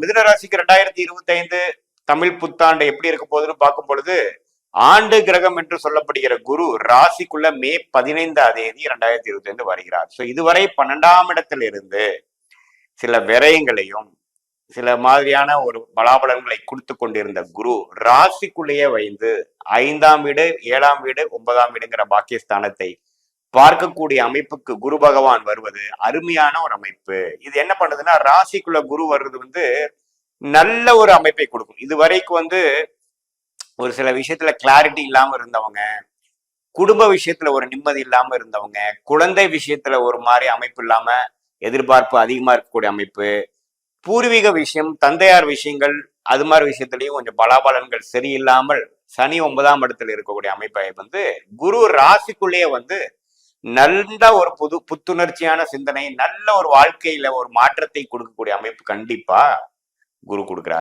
மிதுன ராசிக்கு 2025 தமிழ் புத்தாண்டு எப்படி இருக்க போகுதுன்னு பார்க்கும் பொழுது, ஆண்டு கிரகம் என்று சொல்லப்படுகிற குரு ராசிக்குள்ள மே 15ஆம் தேதி 2025 வருகிறார். ஸோ இதுவரை 12ஆம் இடத்தில் இருந்து சில விரயங்களையும் சில மாதிரியான ஒரு பலாபலன்களை கொடுத்து கொண்டிருந்த குரு ராசிக்குள்ளேயே வைந்து 5ஆம் வீடு 7ஆம் வீடு 9ஆம் வீடுங்கிற பாக்கியஸ்தானத்தை பார்க்கக்கூடிய அமைப்புக்கு குரு பகவான் வருவது அருமையான ஒரு அமைப்பு. இது என்ன பண்ணுதுன்னா, ராசிக்குள்ள குரு வர்றது நல்ல ஒரு அமைப்பை கொடுக்கும். இது வரைக்கும் ஒரு சில விஷயத்துல கிளாரிட்டி இல்லாம இருந்தவங்க, குடும்ப விஷயத்துல ஒரு நிம்மதி இல்லாம இருந்தவங்க, குழந்தை விஷயத்துல ஒரு மாதிரி அமைப்பு இல்லாம எதிர்பார்ப்பு அதிகமா இருக்கக்கூடிய அமைப்பு, பூர்வீக விஷயம் தந்தையார் விஷயங்கள் அது மாதிரி விஷயத்திலையும் கொஞ்சம் பலாபலன்கள் சரியில்லாமல் சனி 9ஆம் இடத்துல இருக்கக்கூடிய அமைப்பை குரு ராசிக்குள்ளேயே நல்ல ஒரு புத்துணர்ச்சியான சிந்தனை, நல்ல ஒரு வாழ்க்கையில ஒரு மாற்றத்தை கொடுக்கக்கூடிய அமைப்பு கண்டிப்பா குரு கொடுக்கிறார்.